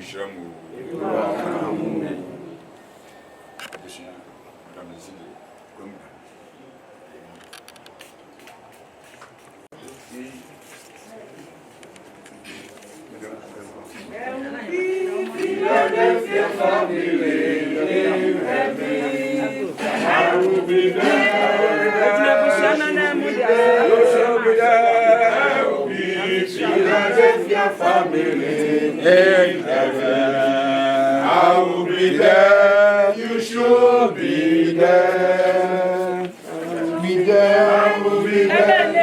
Shiramu. Philadelphia family in heaven, I will be there. Philadelphia family in heaven, I will be there. You should be there. Be there. I will be there.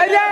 Aja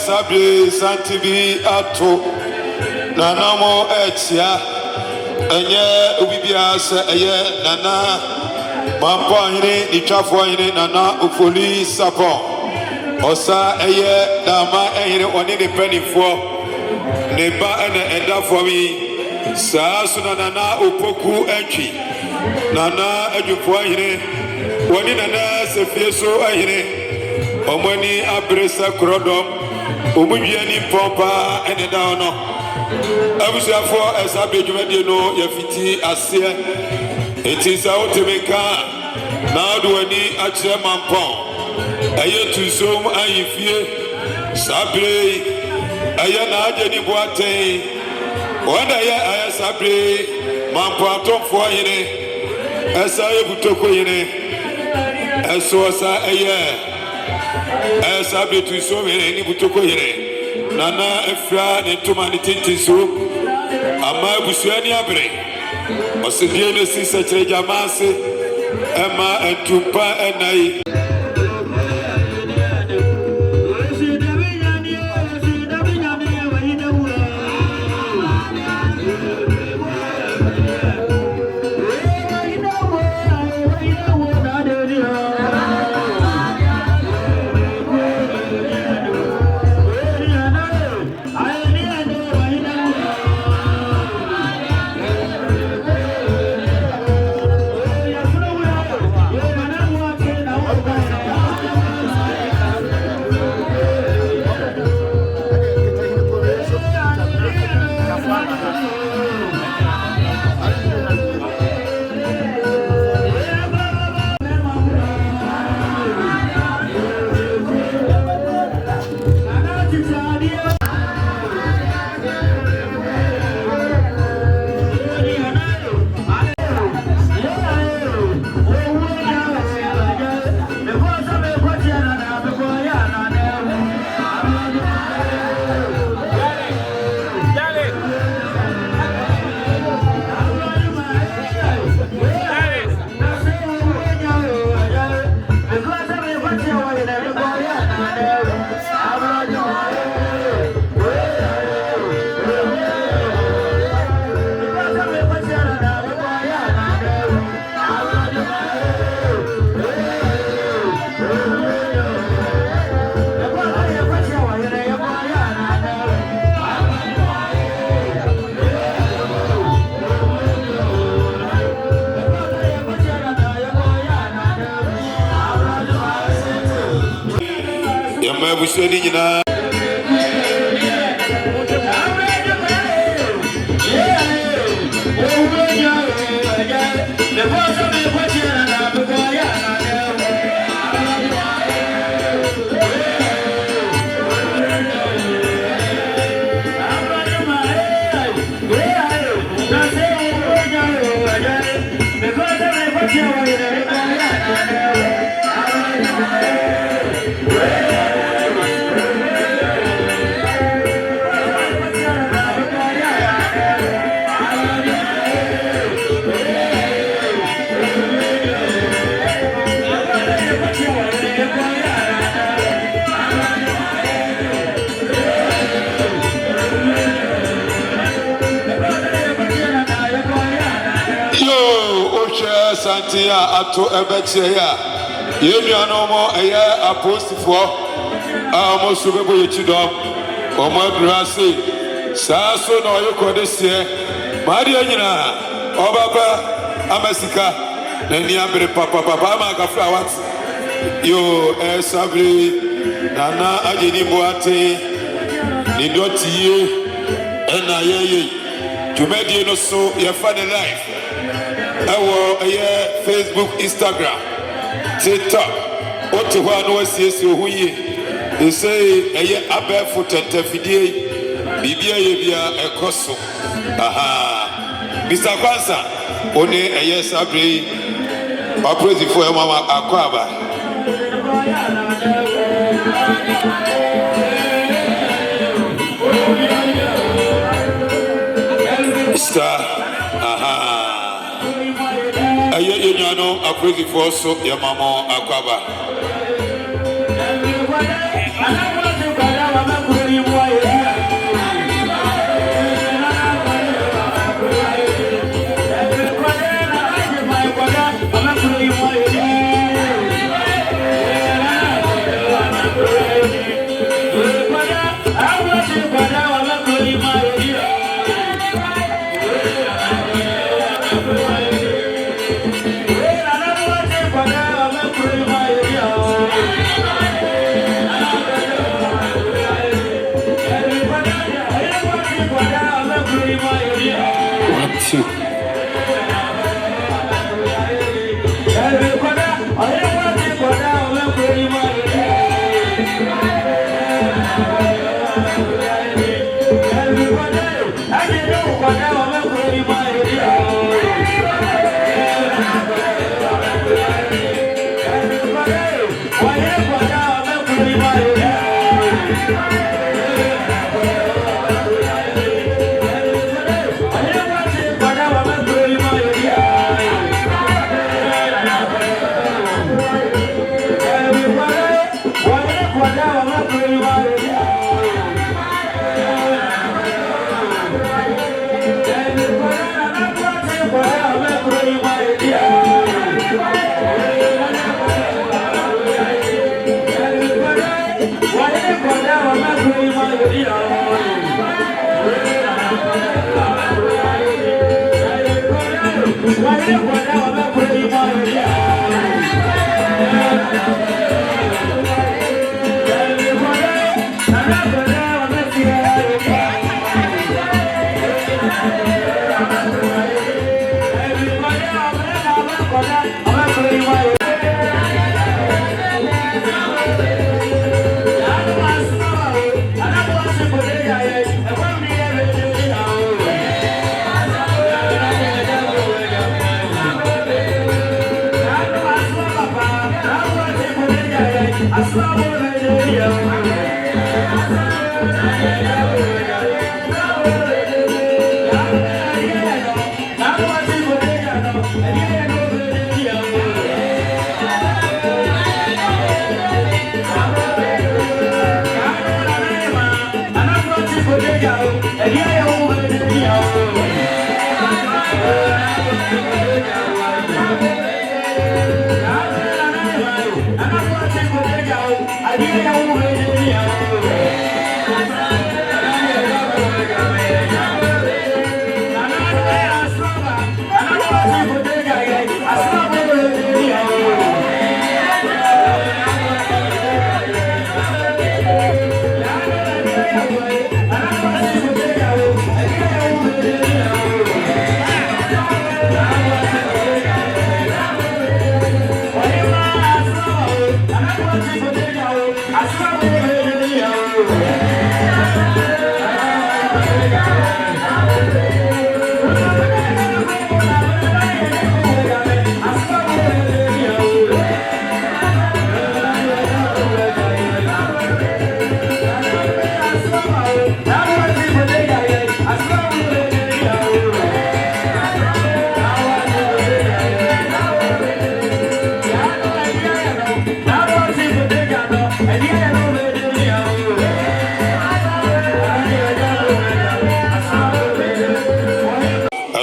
Sabi Santibi Ato Nanamo Etia Enye Ubibia Eye Nana Mampong ni Nichafo Nana Ufoli Sapon Osa Eye Dama Eye Oni ni Penifo Neba Ene Eda for me Saasuna Nana Upoku Enchi Nana Ejufo Eye Oni Nana Sefieso Eye Omani Abresa Krodom Umujiani Pompa and Dano Abusia for as I be no Yafiti Asia. It is out to make now do any Agyenim Mampong Aye Tunsuom aye fie Sabre Aye na Agyenim Boateng Wanda aye Sabre Mampong Tunsuom Esa Botokuhene Esosa aye Sabi Tunsuom ni Botokuhene Nana Efra ne tuma ne tintinso ama busuani abre Osebie ne sisa kyerejamase ema entumpa enai Busuani nyina Asante ato ebetie ya yenu anomo eye apostifo amo subebo yechidom omo adurase saaso na oyekodesie maadi nyina obaba amasika na ni abre papa ma kafra wat yo Sabre Nana Agyenim Boateng Dote Yie ena yeye tumedi no so ye fa the life Facebook, Instagram, TikTok. What to one was yes, they say a barefoot and tefidi, Bibia a cosso. Aha, Mr. Kwanza, only a yes, Sabre, or praising for Mama Aquaba. Star, aha. Aye, you know, I pray for so your mama Aquaba.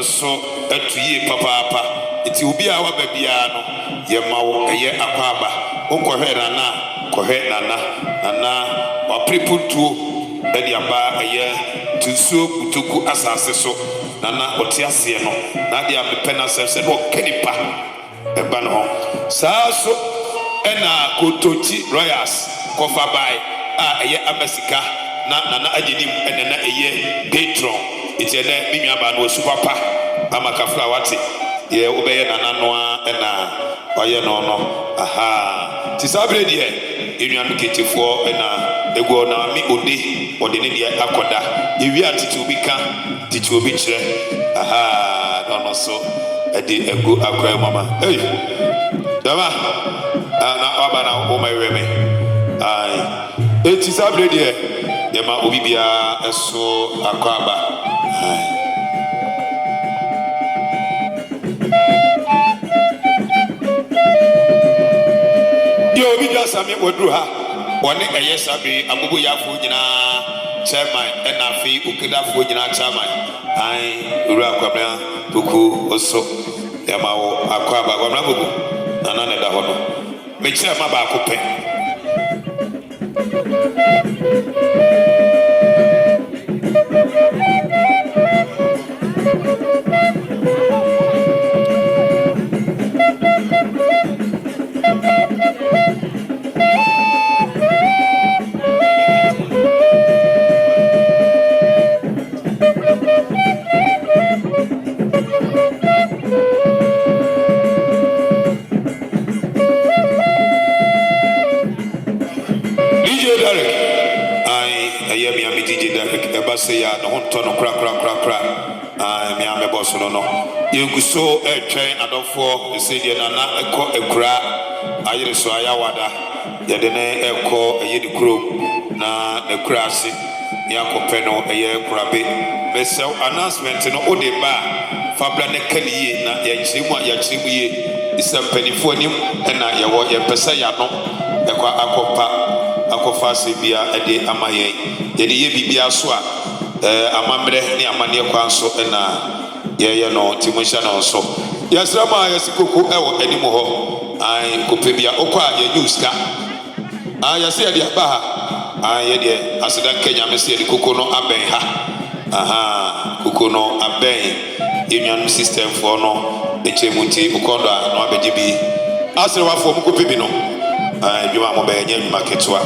So atuye papa iti obi a wa babia no ye mawo eye akwaba okohwe nana wa preputuo e dia ba eye tunsuo butuku asase so nana otiase no na dia mepena se no kenipa e ba no saa so ena kotochi royals kofa bai a eye abasika na nana agyenim enena eye patron iti ene minwa ba no su papa amakafra wate ye obeye nana noa ena oye no aha ti sabre die enwanu ketifo ena ego na mi ode ne die akoda ewi atitu bi ka titu obi kire aha no so edi ego akwa mama hey dama na aba na o mai weme ai eti sabre die ye ma obi bia eso akwaba ai obi just am wadru ha one a yes, I be a Mubu Yafujina chairman, and I feel Ukida Fujina chairman. I Urakwabia, Puku, also Yamao, Aquaba, Wanabu, and another one. Make sure my back. Say ya no honto no kra me am boss no you go so train adofo say dey na ekọ ekura ayire so ayawada ye de ne ekọ eyedi kuro na ekura ase ya kopɛ no eye kurabe me say announcement no o de ba fabla ne kaliye na ya chirimu ye isa penifo nim na ye wo ye pesa ya no ekọ akofa se bia ede amaye ye de ye bibia so a amambre ni amane kwanso na ye no timusha no so yasrama yasikoko ewo anim ho ai kopebia okwa ye newska yase ye de aba ha ye de aseda Kenya mese ye koko no aben ha koko no aben union system for no echemuti ukondo no abeje bi asere wafo mu kopebi no dwuma mo be nya dwuma ketwa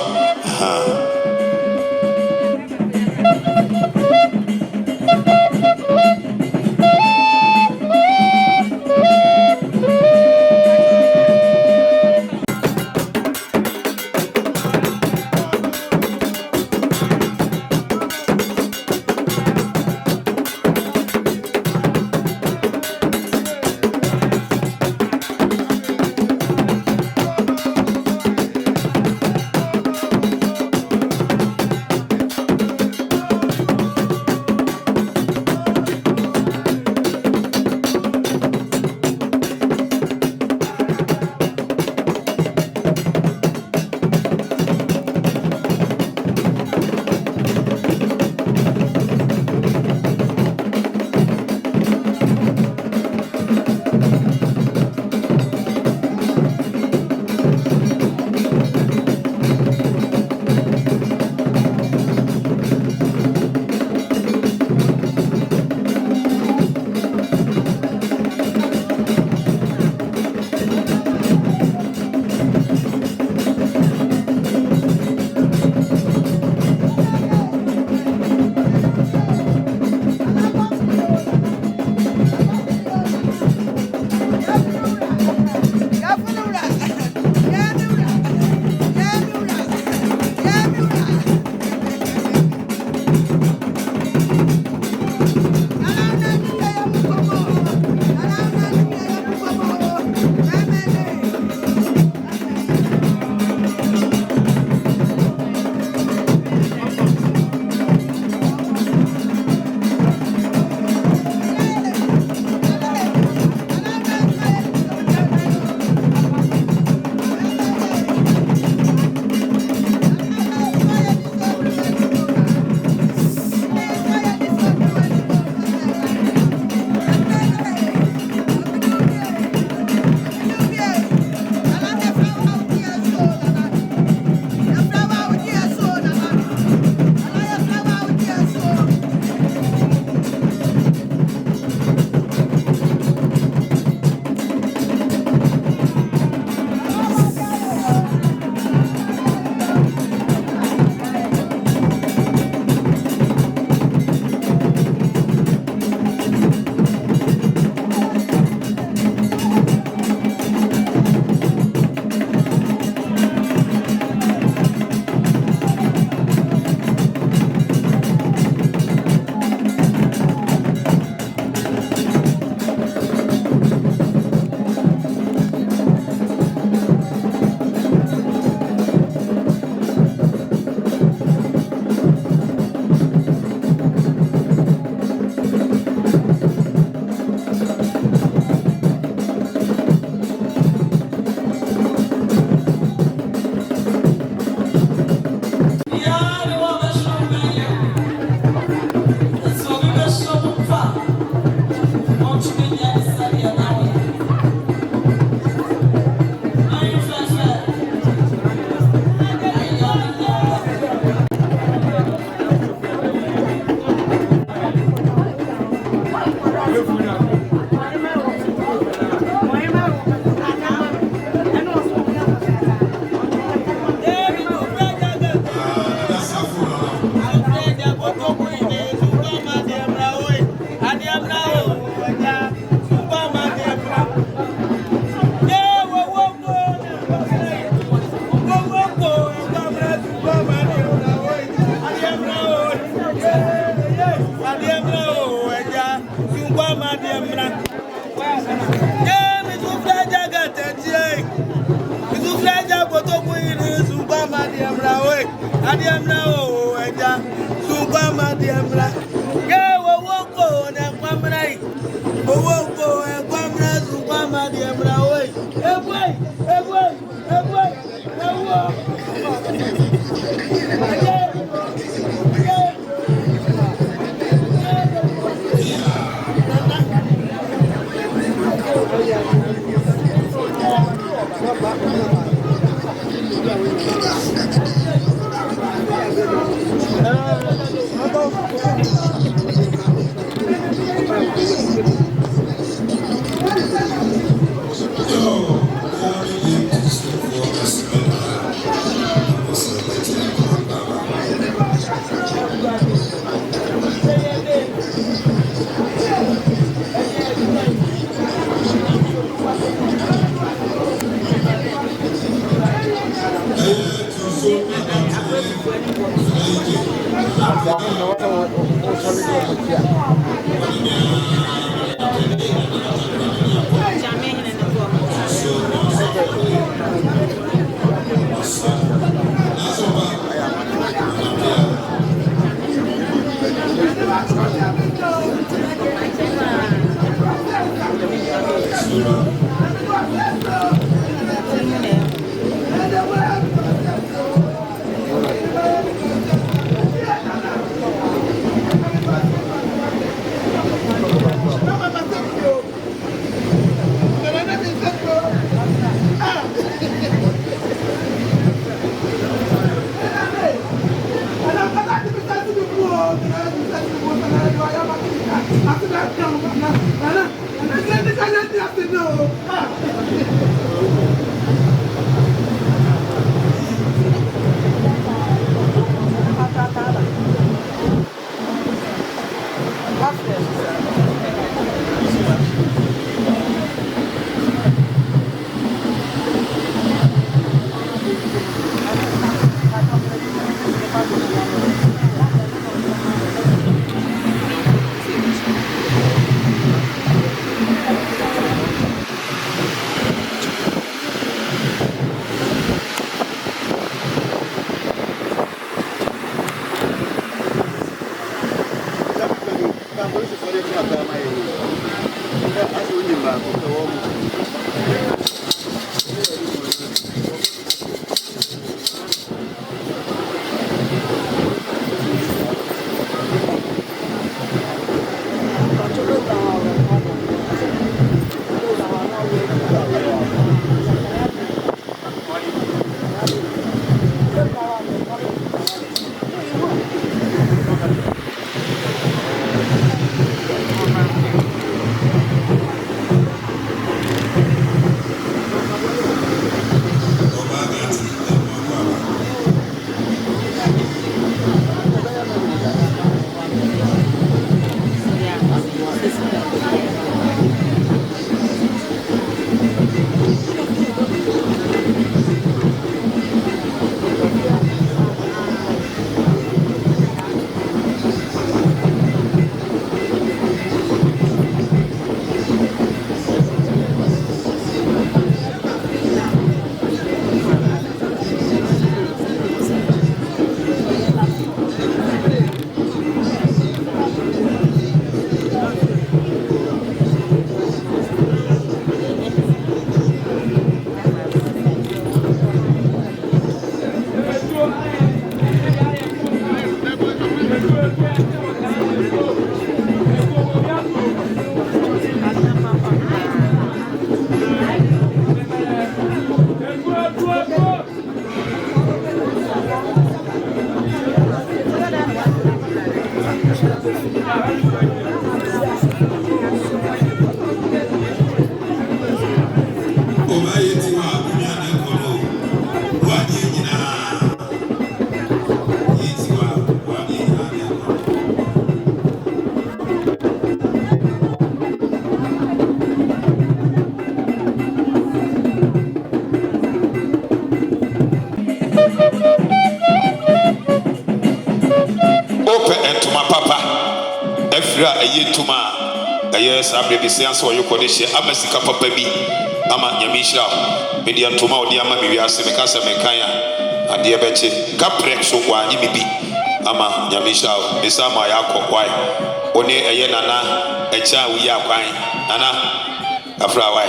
Adiamna o eja suba madiamna. Ye wo wonko na kwamrai. Wo wonko e kwamra suba madiamna oi. Eboy. Nawo. Efra eye tuma. Yes, I'm the science or you call it. I'm a sika papa bi. ama nyamishira media ntoma odi ama mi wiase meka se mekanya ade beche kaprek so kwa nyi bi ama nyamishira mesama yakọ why oni eye nana echa wi akwan nana afra why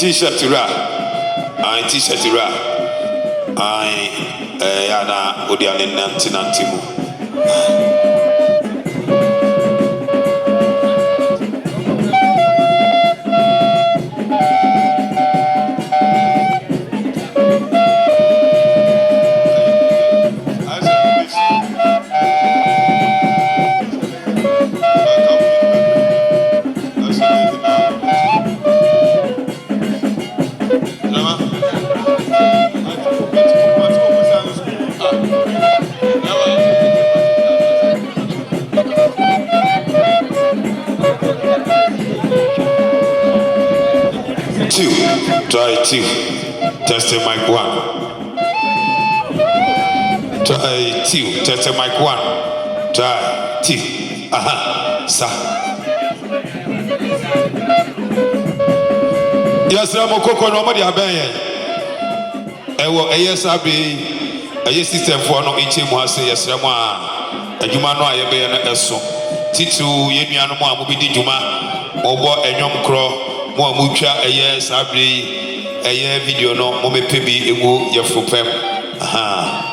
T-shirt ra t-shirt ra yana odiane nantimu Try two. Testing mic one. Try two. Testing mic one. Try two. Aha. Sa. Yes, I'm a cocoa. Nobody have been. Yes, I be. A system for no each him was yes, Rama. A Juma no, I be an eso. Titu, Yemiano, Mubidi Juma, Obo, and Yom Crow. Mo mucha yes abri video no mo me pebi egu ye fupem aha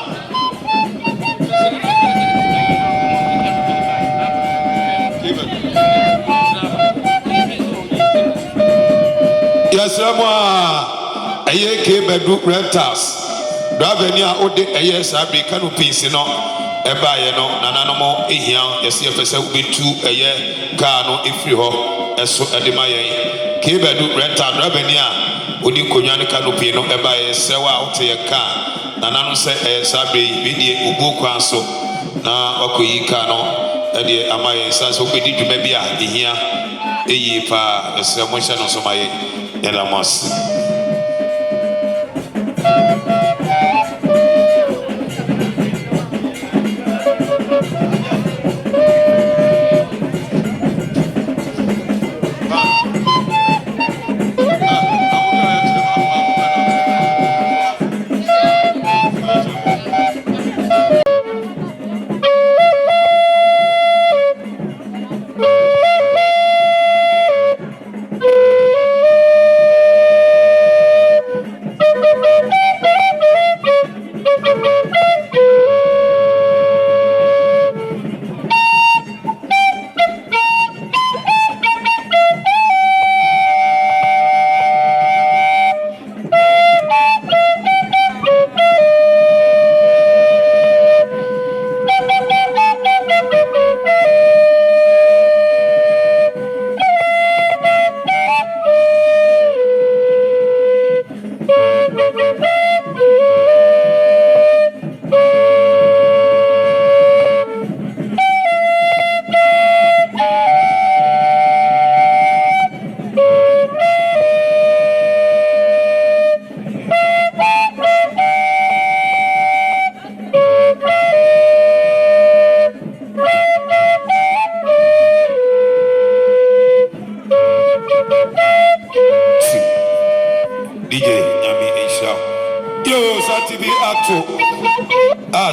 yes ramo aye ke bedu rentals driver ni a ode yes abri canopies no eba ye no nanano mo ehia yes ye pese ubetu aye car no efiri ho eso edema yen Kebedu rental driver odi konwane canopy no eba ye sewa wote ye car na nanu se sabe bidie ubu kwan so na wakoyi car no de amaye sanso obedi dwuma bi a ehia eyi pa esemo hye no so maye yeda mos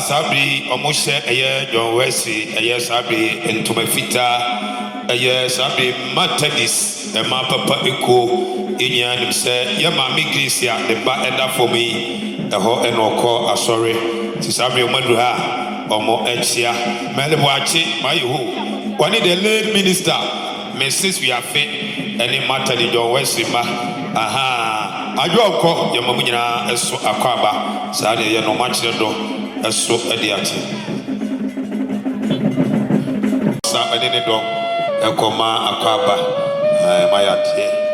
Sabi omoshe eye John Wesley eye sabi entomafita eye sabi Methodist ma papa eko enya nim se ye ma migresia de ba enda for me eho enoko asore ti sabi omadu ha omo echia melebo achi mayeho one the late minister Mrs. we are fit any matter the John Wesley ma aha ajo okọ ye mamu nyina eso akwaba sa de ye no ma kire do so ediate sa edene do ekoma akwaba mayate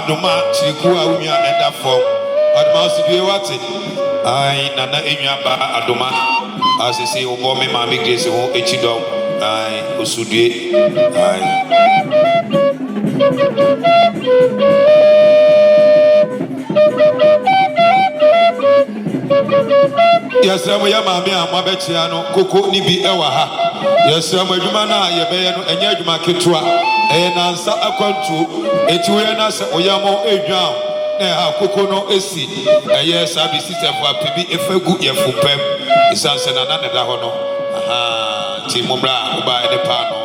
adoma chirikua unya enda form adoma osudue wate ai nana enwa ba adoma asese obo me ma me grace ho echidom ai osudue ai yasramu ya maame amwa bechia no koko ni bi ewa ha yasramu adwuma na yebeye no enya adwuma ketua na nsa akwantu etiwe na se oyamo edwan na ha koko no esi eye sabi sitefo apibi efegu yefupem isanse na ne da ho no aha ti mumra oba ene pa no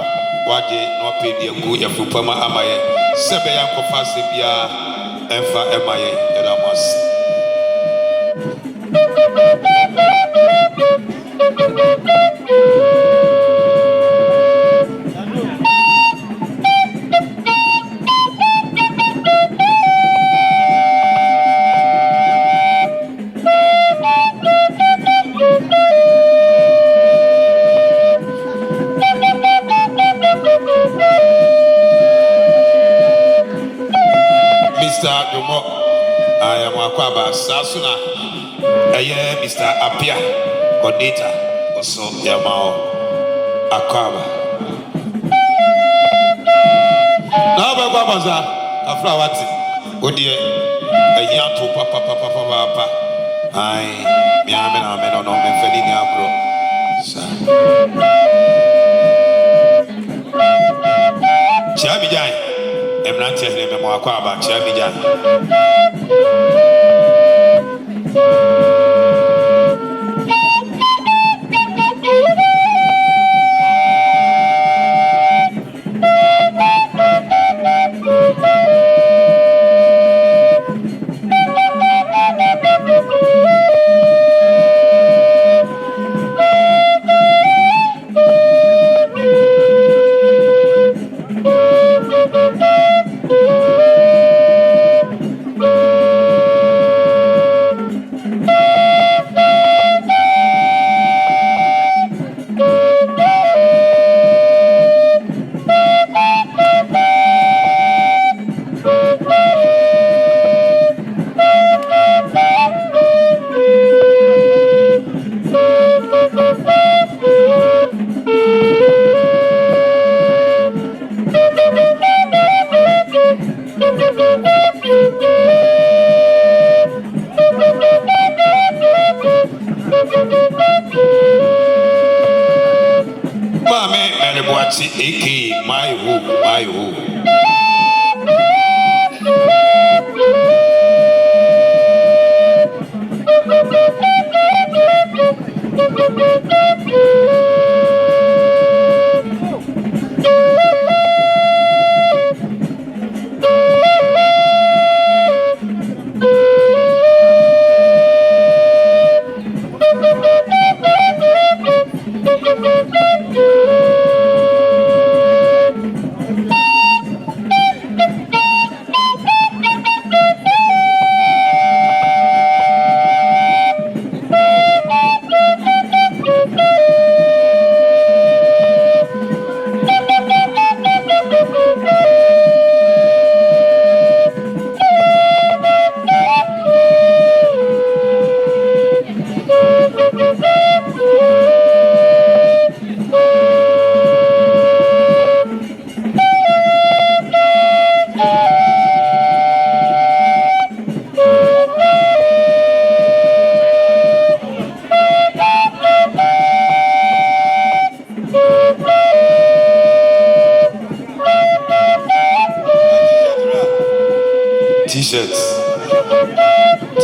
waje no pedi egu yefupem amaye sebe yankofa se bia emfa emaye eramos Mr. Domo, I am Aquaba Sasuna, Mr. Apia, Odita, also Yamao Aquaba. Now, Babaza, a flowati, Odie, a young to papa, I, Miamena, Meno, and Felina Bro. Chabijai. I'm not telling him more about Chabijan.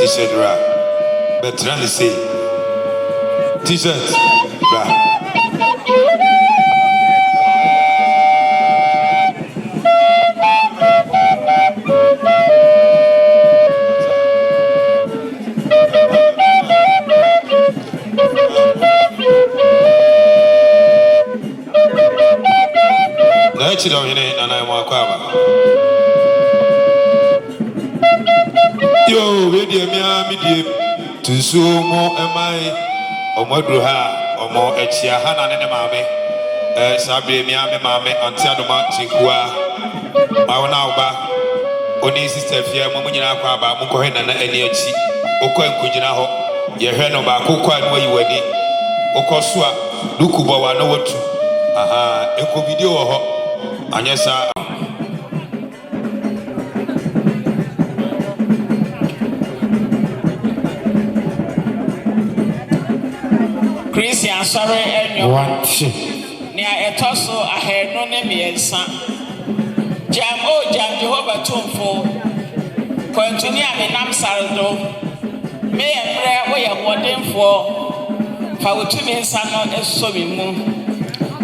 T-shirt rap. But trying to say T-shirt rap. Let's go in and I'm Yo, radio me Tunsuom am I Omodruha, Omo Echia Hana and Mame, Sabi Miame Mame, Antianoma Chikua, Mawanauba, Oni sister fia mo nyina kwa ba mo ko he na ani achi okọ nkugina ho ye hwe no ba kokọ anu ayi wani okọ so a duku bo wa no watu aha eko video wo ho anyesa Christian sorry enyo what ni etoso ahenu ne miensa jam Jehovah tumfo kontuni amenam sardo me emre wo ye wodemfo fa wotumi nsa no eso mi mu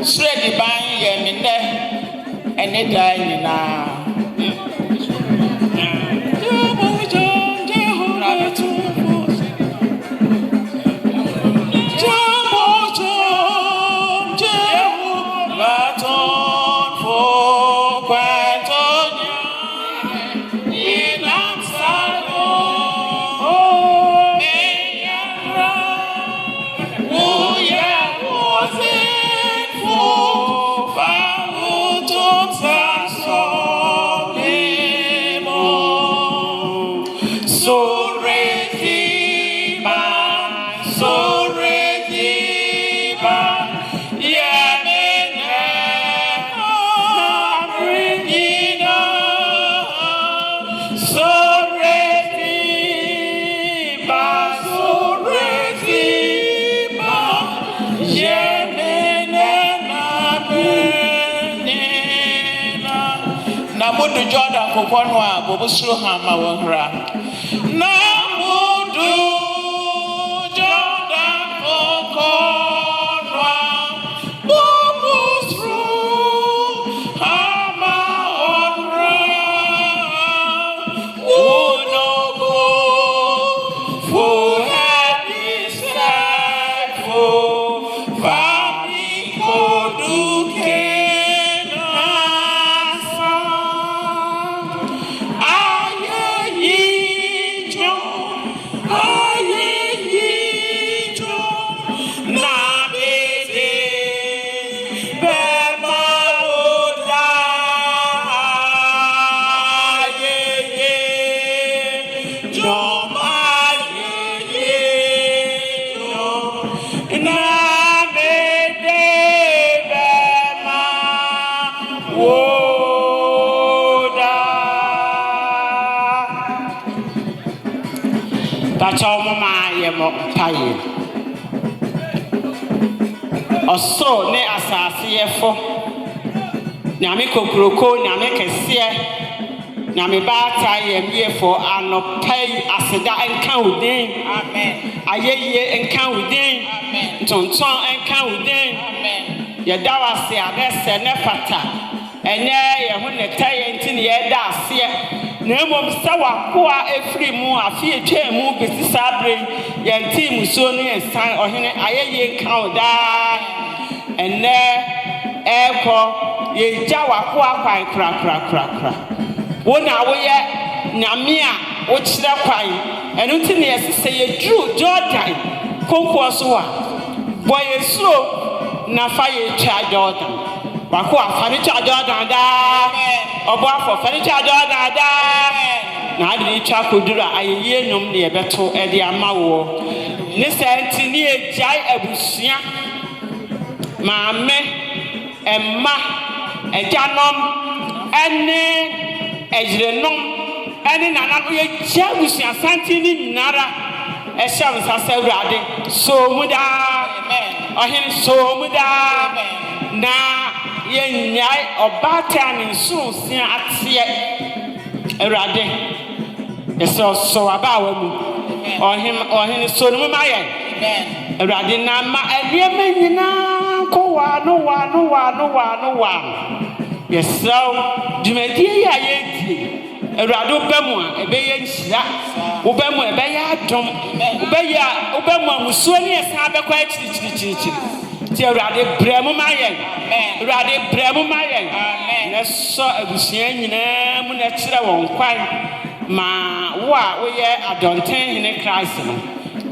sure di ban ye me ne ene da nyina Jordan Koponwa, Bobusru Hama Wahra. Namudu Jordan Koponwa, Bobusru Hama Wahra. Unogo, for happy sack for Fami Koduke. Paye oso ne asase yefo nyame kokroko nyame kese nyame baata yefo anopai aseda enka udin amen ayeye enka udin amen tonton enka udin amen yedawase abese ne fata ene ye hu ne taye ntini yeda ase Nemo sawa kwa efri mu afi etwa mu besi sabre yanti muso no ensan ohene ayeye kan da ene eko ye jawa kwa kwan kra wona woye nyame a wo kire kwan enu nti ne yesese ye dru Jordan konko so a boye suro na fa ye twa Jordan wako afani twa Jordan da obo afọ fani twa Jordan da na adi twa kodura ayeye nyom ne yebeto e de amawo ne senti ne ejai abusua maame emma ejanom ene ejirenom ene nana no ye jia abusua santi ni nyinara e sha nsasa awurade so muda amen ohin so muda amen na ye nyai obata ni nsu sia atie awurade eso so abawa mu ohin so no ma ye amen awurade na ma aliema nyina ko wa no yeso dwumadie ya yedi awurade obamu a ebeye nhira obamu ebeye adom obamu amusuo ne esa abekwa chirichiri ti awurade bremu ma ye amen awurade bremu ma ye amen na so abusua nyina mu na kire won kwan ma wo a wo ye adonten hene Christ no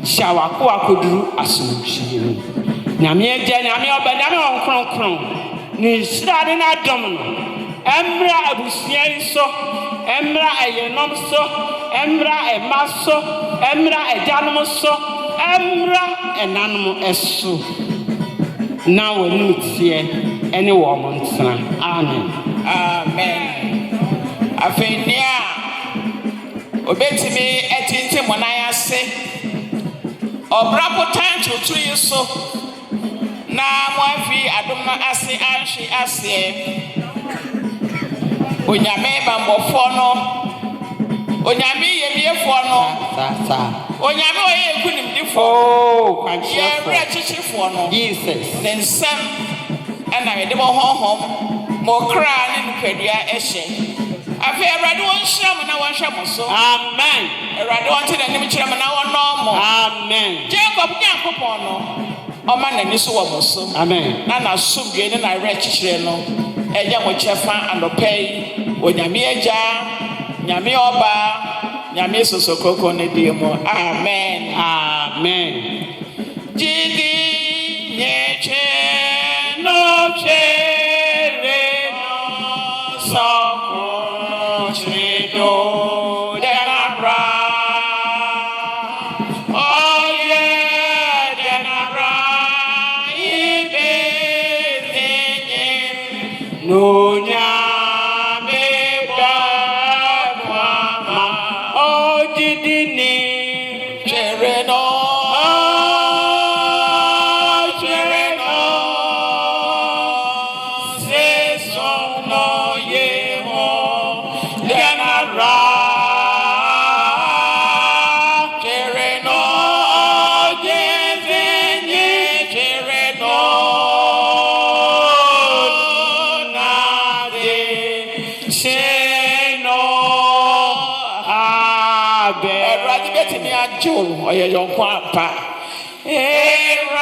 shawa ko akoduru asomchie nyame agya nyame obadame won kronkron ni sirade na adom no emra abusua so Emra Agyenom so, Emra Emaso, Emra Agyenom so, Emra Enanum eso. Now we need here any woman. Amen. Amen. Afenia obetimi etinte monaya se obra Boateng Tunsuom Yie so na moafi adom ase anhwe ase onyame bambofo no onyame yemiefo no onyame oye ekunimdifo kwanchefo chichifo no Jesus nensem ana yede bo honhom mokra ne nkwadua ehye afi Awurade won hyiram na won hwemo so amen Awurade won te nanim kyerem na won no mo amen Jacob Nyankopon no Oma nani so wo so amen na na sumdwe ne na re chichire no eya mo chefa anopai onyame agya nyame oba nyame sosokoko ne diemo amen amen jigi nyeche no chere no soko chido denabra oh yeah denabra ibe tenye no nyame mama oh didini chere no oye yon kwapa erade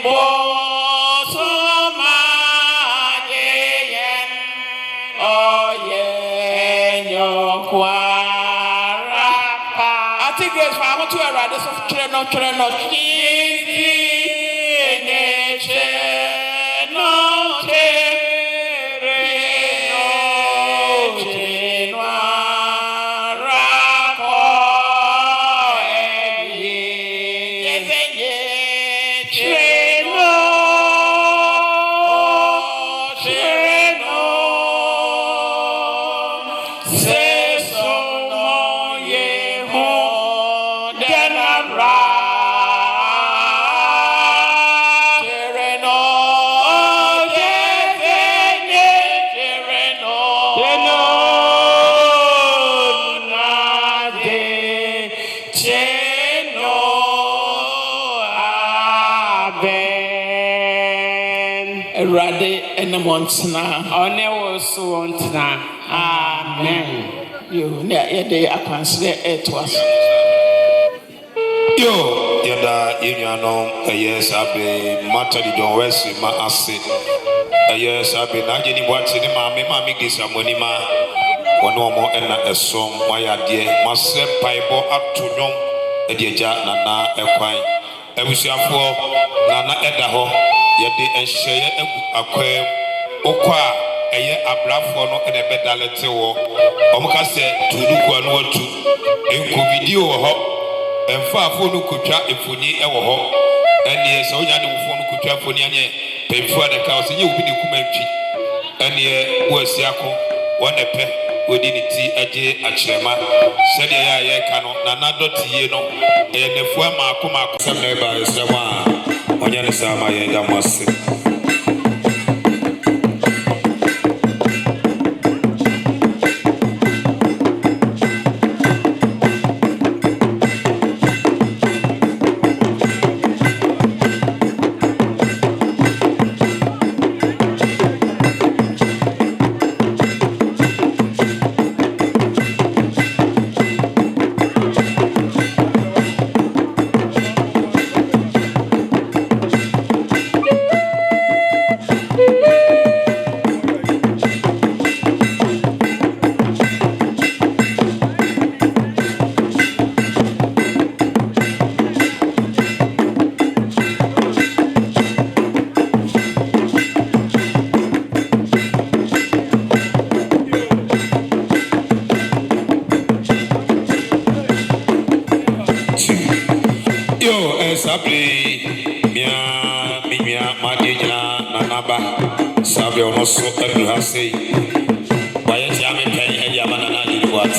bo so mageyen oye yon kwapa ati grace fa mo to erade so kire no kiti eneche no tere no chenwa Montana, on never so on amen. You near day I consider it was. Yo, yada, yes, I be Matadi John West, my assay. Yes, I be Agyenim Boateng Mammy gives a money ma. One more and a song, my dear, must set Bible up to no, a dear Jack Nana, a quine. I wish you for Nana Edaho, yet the and share a Okwa eye abrafo no ene bedalete wo omka se tudukwa no watu enko video ho emfa afo no kotwa efoni e wo ho ene se onya de wo no kotwa efoni anye pemfu adaka o se nye obi de kumantwi ene wo asiako wona pe wodi ni ti aje akyerema se de ya ye ka no na Dote Yie no e nefu ama se meba esema onya ne sama ye da mose Minua Madina Nanaba Sabio no so every has say why is Yami paying any Yamanana did what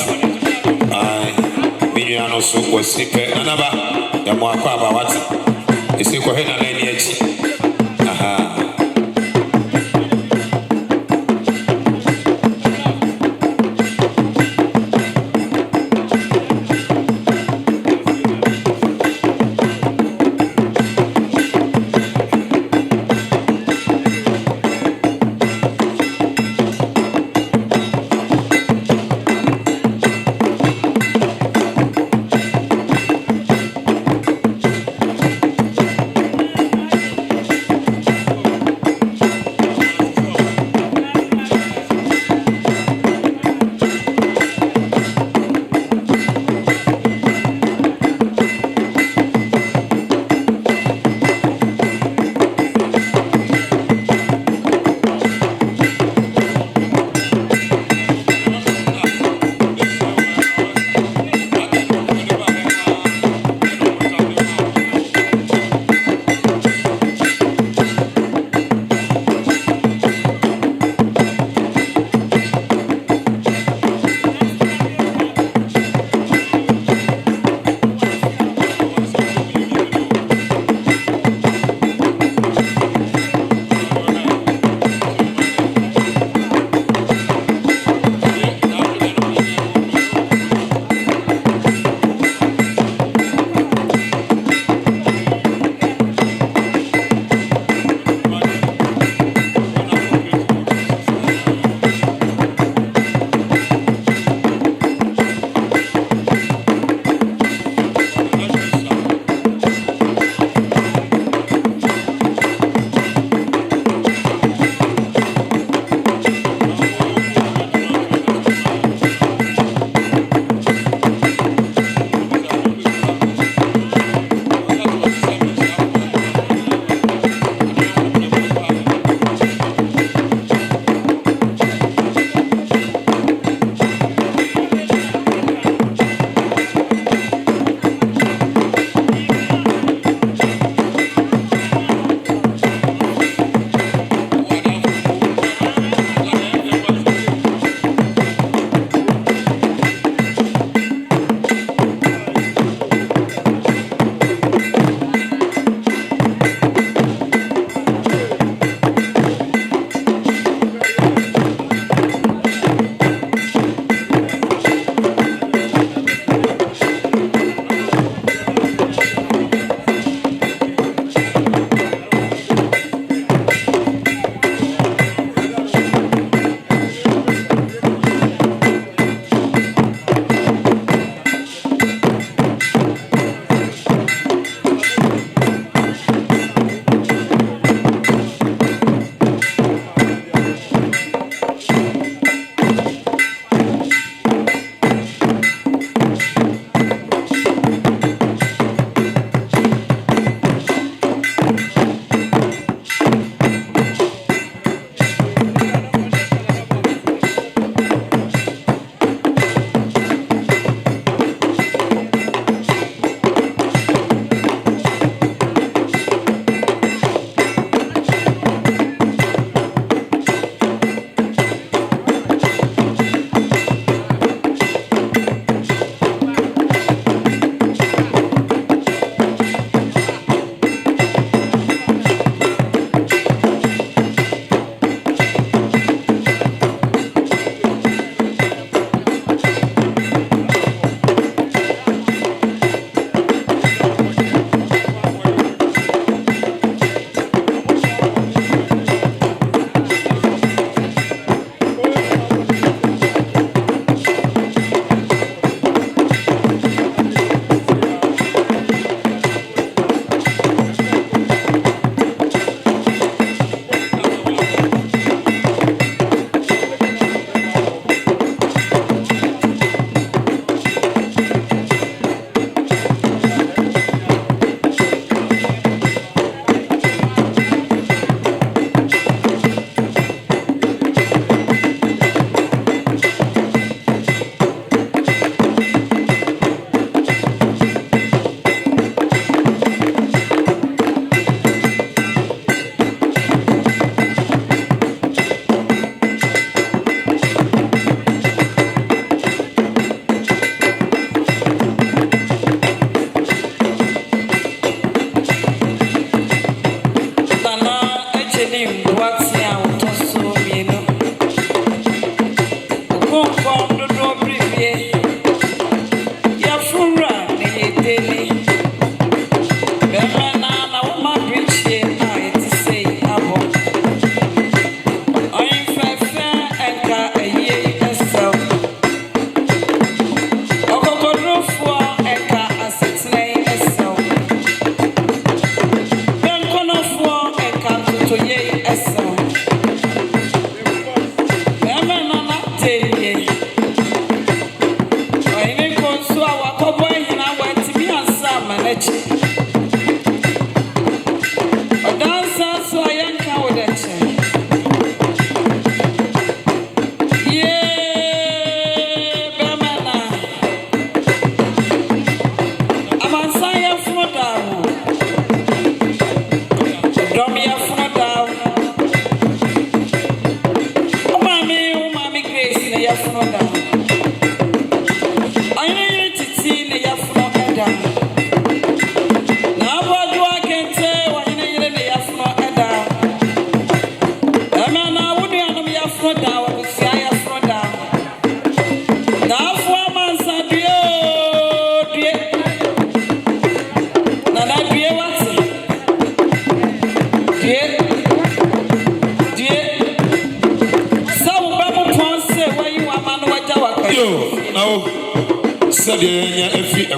I Minua no so was sick Nanaba Yamuaka what is it Kohena lineage aha.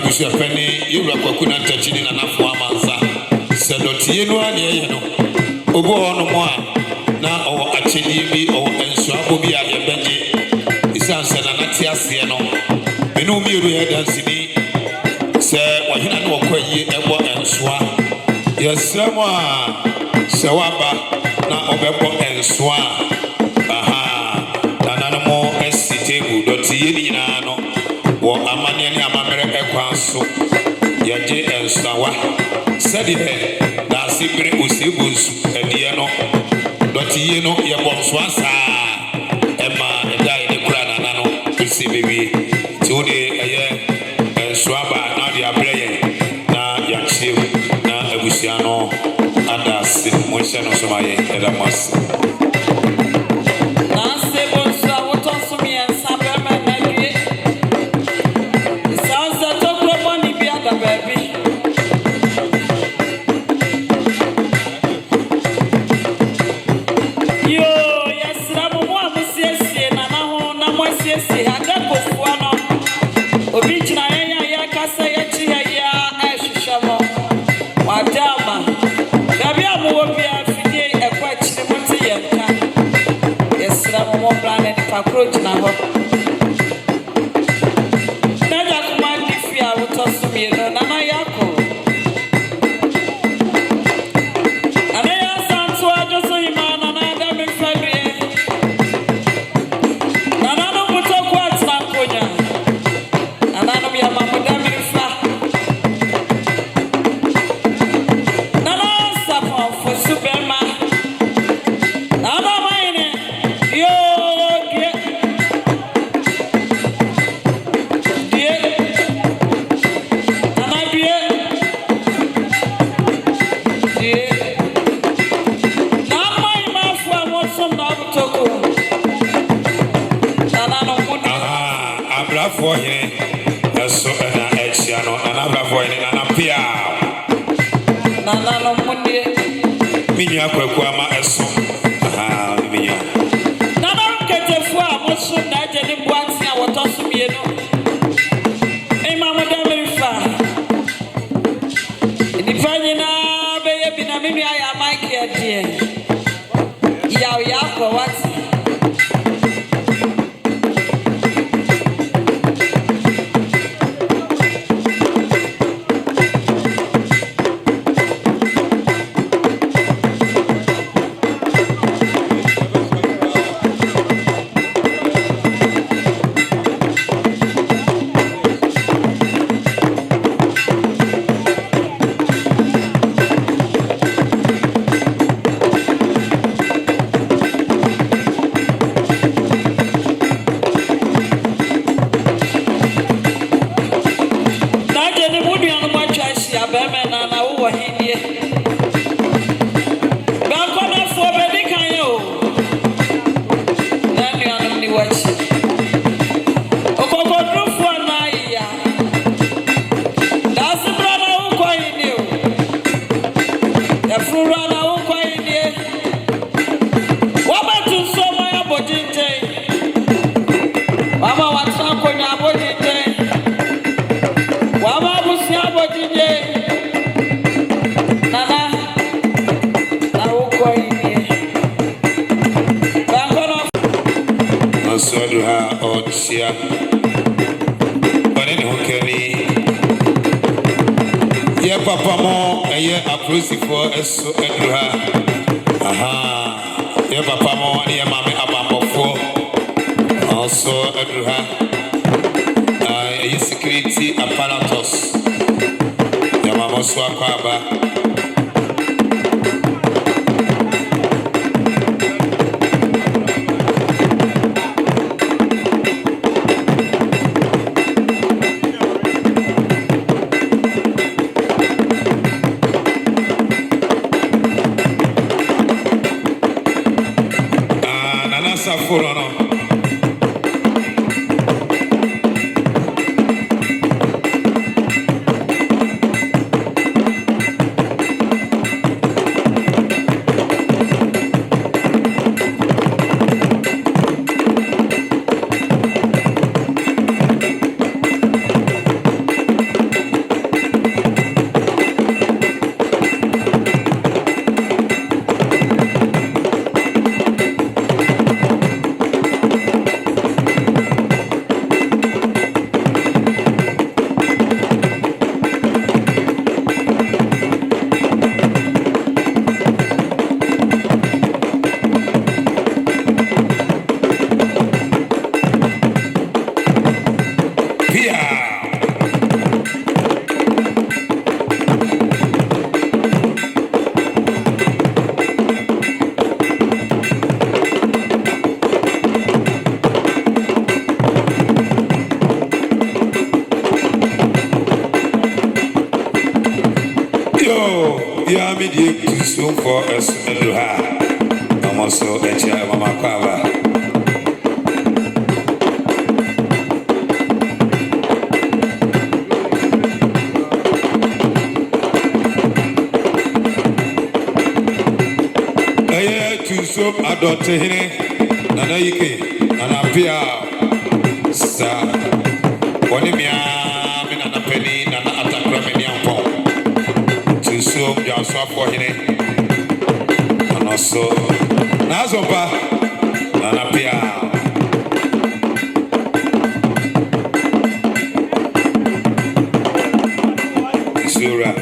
busia pani yewura kwaku na ntachini na nafo amansa se Dote Yie no ane ye no obo ono mo a na owo achedi bi owo ensuabo bi a ye beje isanse na nati ase no menu mi ru ye dansini se wahina no kwayi ebo ensoa yesremo a se waba na obebo ensoa aha nanano mo esitebu Dote Yie ni nyina no wo amane ne amamere ekwanso yaje ensawa sede da sibire osibunsu edie no Dote Yie no ye bonso asa ema edai ne kura nana no sibibi ti ode eye ensuaba na de abreye na yakse na abusia no ada se mo hye no so maye edamas approach na ho daja kuma difia utosu mi no na na yako ana ya santu ajoso imana na da me fadwe na na no Botoku atna konya ana no ya mamuda mi fa na na sapo fo subema na na maine yo for here so na exiano na na for here na na pia na no munde mini akwaku ama eso aha mini na na ketefu a moso na Agyenim Boateng a wotoso mienu ema moda merifa ni fanyina be ye bi na menu aya mike ya die ya ko what papa mo eye aprosifo eso edruha aha ye papa mo ne mame abambofo also edruha eye security apparatus ya mama so akaba Tunsuom for us Eluha. Almost so Echa Mama Kava. Tunsuom Dote Nana Yike Nana Pia Sa Bonimia Nana Penny Nana Atakrameni Ampong Tunsuom Botokuhene and also Nazopa Nana Pia Sura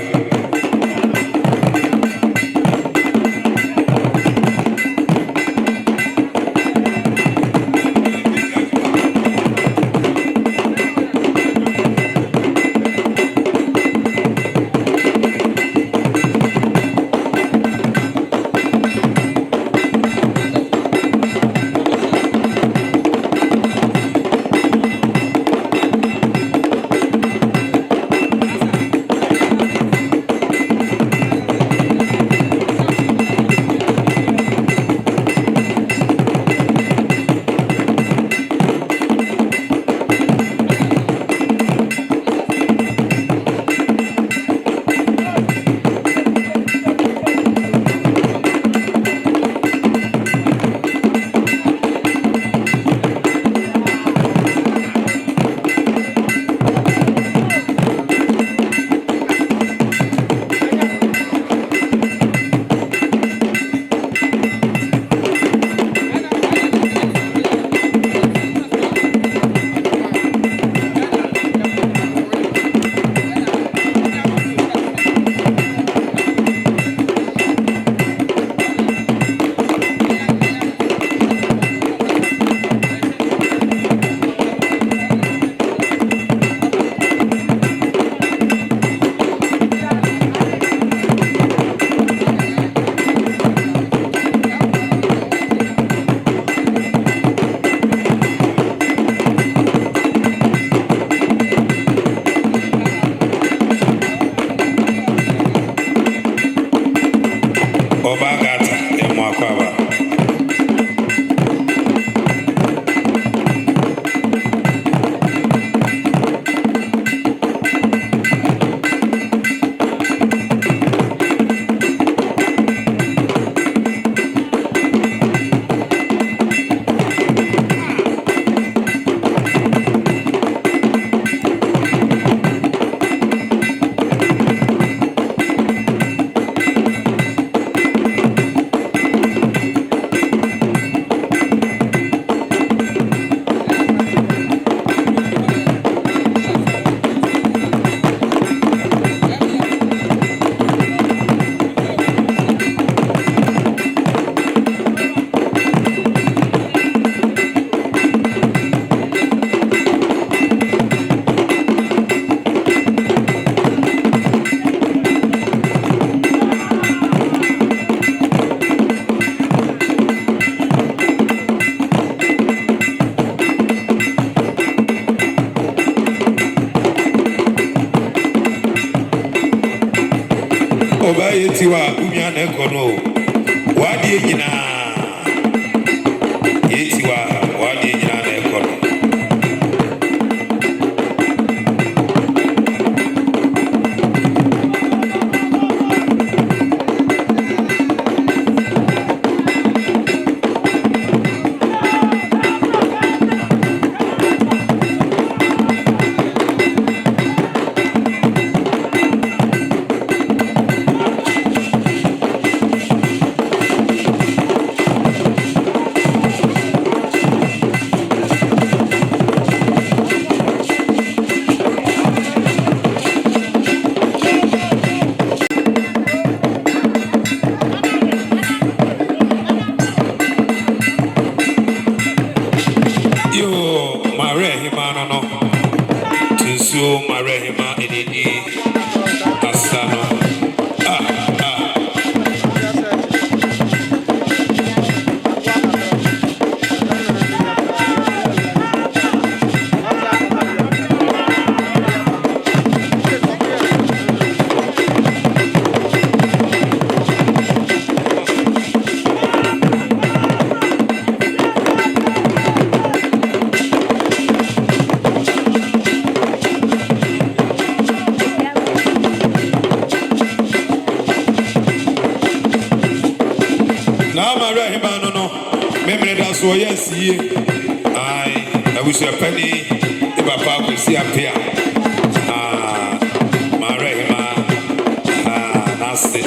Tiwa umya na ekono wadi nyina yetiwa wadi nyina na ekono Mama Rahimano no. Memory that's what yes ye. I wish a penny if a papa will see appear. My Rahima. That's it.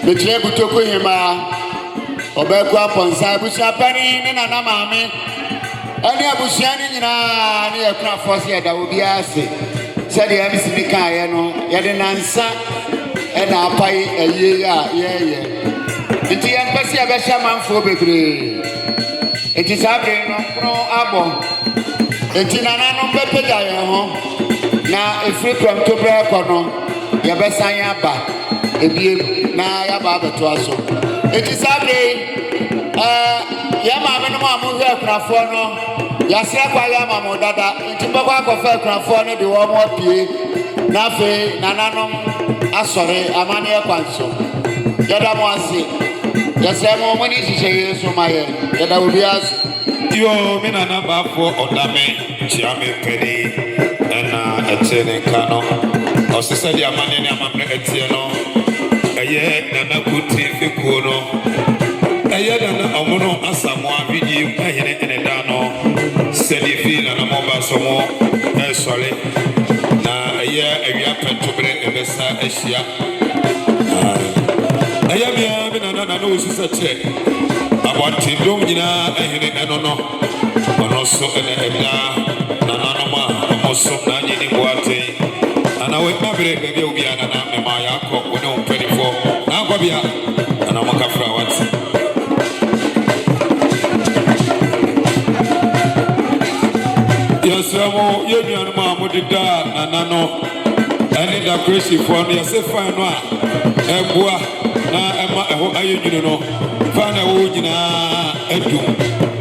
Between Botokuhene Obekwa Ponsa Busia Pani ne Nana Mame ani abusia ni nyina ne yakura force da obi ase said the MC ni kan ye no ye de nansa e na apai aye a ye nti ye mpese ya be hia manfo bebre nti sabre no kro abo nti nana no bepeja ye ho na efri kwam to bre ko no ye be san aba ebie na ya ba beto aso nti sabre ya mama no amu hwe akrafo no ya se kwa ya mama dada nti mbakwa akofa akrafo no de wo mo pie na fe nananom asore amane e kwanso Yada Mosi, Yasamo, when you say so, my Yada will be asked. Yo, Mina number 4 Odame, Chiame Penny, and Etienne Cano, or Cesaria Manina Mamma Etieno, a year Nana Kuti Fikuno, a year Nana Omono Asamoa Vidi, and a Dano, Sedifil and a Moba Somo, sorry, na a year a year to bring a Vesa Asia. I am here, and I know it's a check. About Tilumina and no, and also an Ebla, Nanama, also Agyenim Boateng, and I went my break, maybe you'll be an Amayako, when I'm 24, Nagabia, and I'm a Kafrawat. Yes, Union Mamudida, and Nano, and in the crazy for me, I say, fine, Ebua, na Ayuno. Fana wujina edu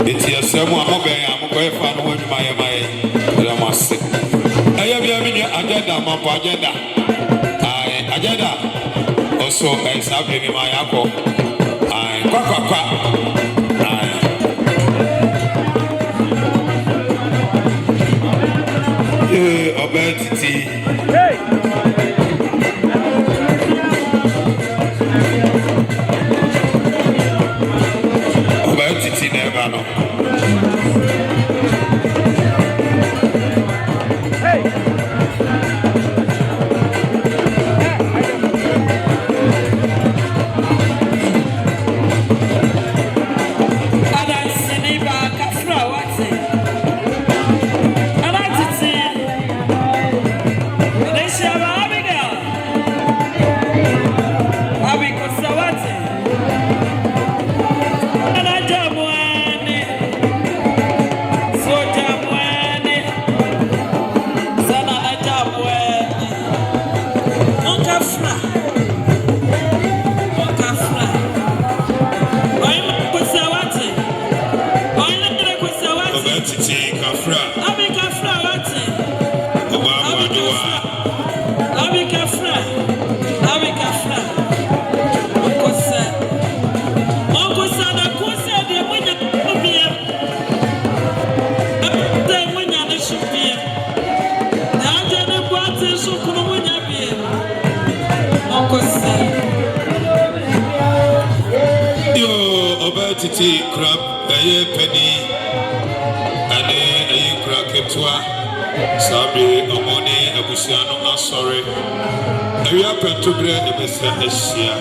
eti asemu amobe amokoye fana wonu maye ramase ayabia mini agenda mampo agenda agenda also sabe mi mayako kwa obetiti Nevano. Hey. Titi crab, a penny, and a cracketwa, Sabi, Omoni, Abusiano, sorry. We are going to bread the best Asia.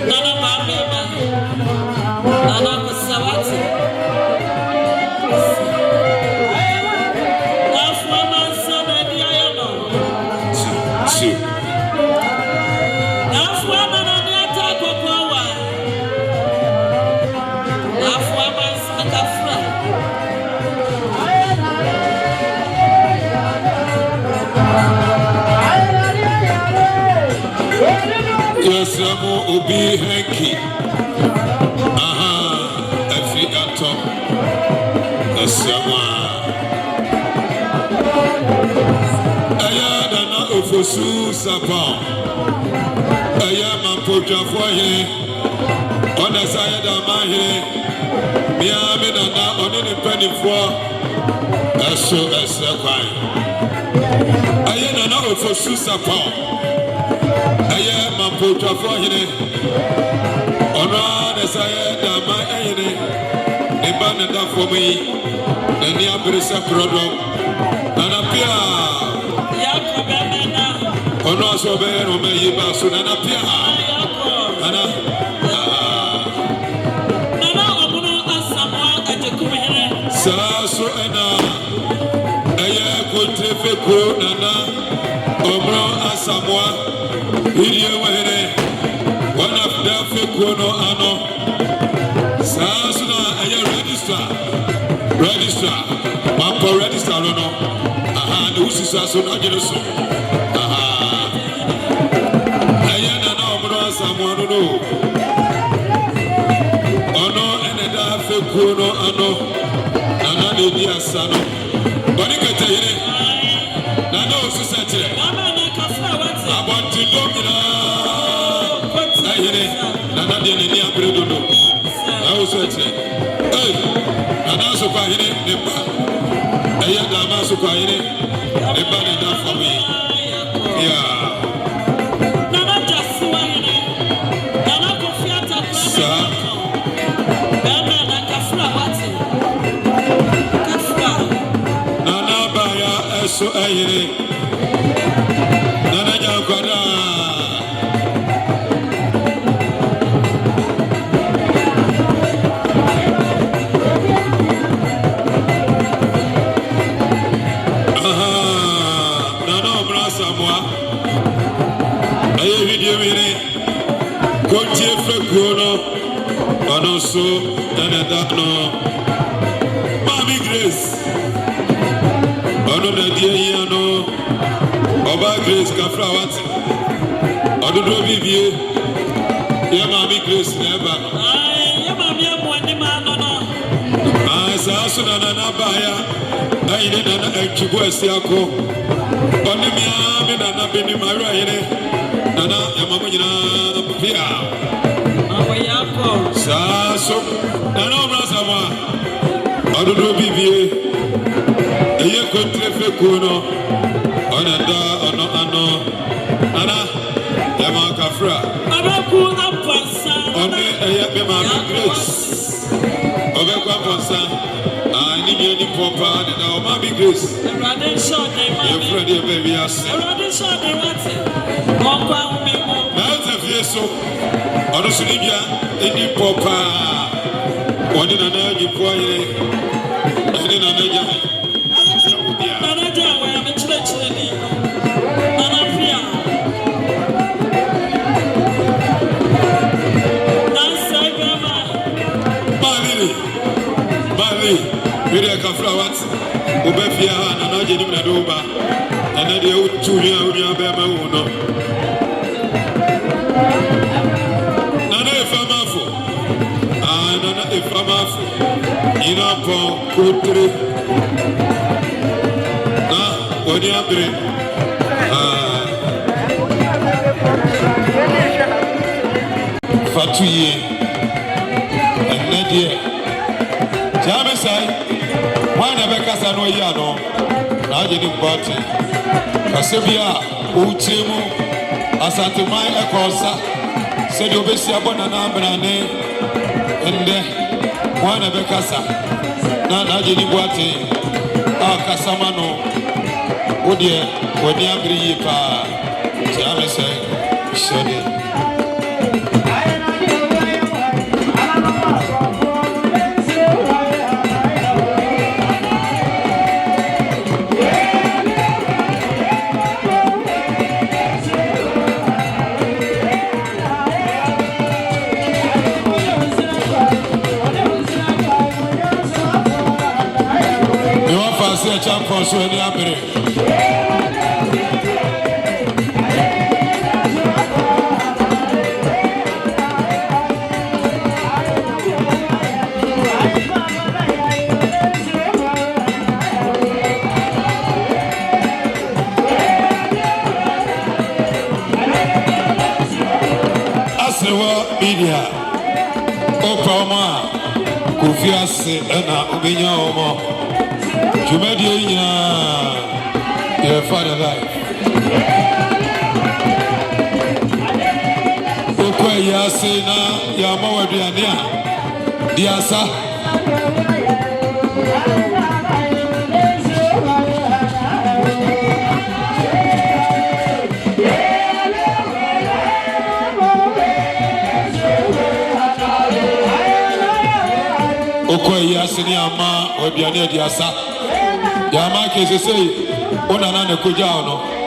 Nana Kusawati. Half woman, son, and the Ayano. Half woman, and the attack of power. Yes, Obi Hanky. Africato. Yes, Ayana Ofosu Sapon. Ayama Potrafoye. On the side of my head. Miami Nana on the 24. So that's a crime. Ayana Ofosu Sapon. Ayama Potrafoye. On the side of my head. The banner for me. The near Brisa product. And appear. On also bear on me, you pass on and appear. So ena aya kotrefeko nana obro asamwa iriye wahere one of the feko no ano so na aya register mampo register no the usisa so na gelo so aya nana obro asamwa no ono eneda feko no ano Dia Sano, Bonica Tayre, Nano Society, about to look here nana de ne abere dodo na wo so che nana so kwa here ne ba eya da ma so kwa here ne ba ne da for me nana jasua here nana kofiata sa bana na kafra wati kafra nana ba ya eso here nana ja kwada so and that no Mommy Grace Ono na die no Oba Grace Kafra what Odo bibie ya Mommy Grace never ya mami amwani ma no no sa so na na ba ya ayi ne na atwibo asiako oni mi ami na na beni mara yire na ya mamu nyina pia so nana obrasa ma ododo bibie eye kontrefe kuno ona da ono ano nana ya ma kafra abaku apansa one eye be ma grace obeku apansa ani bi ni popa na o ma bi grace rade shot dey ma ye friend ye baby as rade shot dey wate okwa umi mo na ta fie so ono so ni bia eni popa oni na na ji po yire oni na na ja wa ya mechire chire ni nana fia dansa gama Mali video kafra what obefia na na Agyenim na do ba na de utu ni awunya ba ma wo no nana efamafo nana efamafo ina po kutre na woni abre fatuye enedie jame sai wana be kasa no yi ano na Agyenim Boateng kasebia uchimu Asante Mampong ekosa se de obesi abona na ambrane ende wana be kasa na Agyenim Boateng akasa mano odie woni abri yi pa jame sai shede champion so any abere Asrewa media Opama Kofiase ena obenya omo Jumedi your father life. Okwe yase na ya mawa duania diasa. Okwe yase ni ama wa duania diasa. Yama kese say ona na kuja ono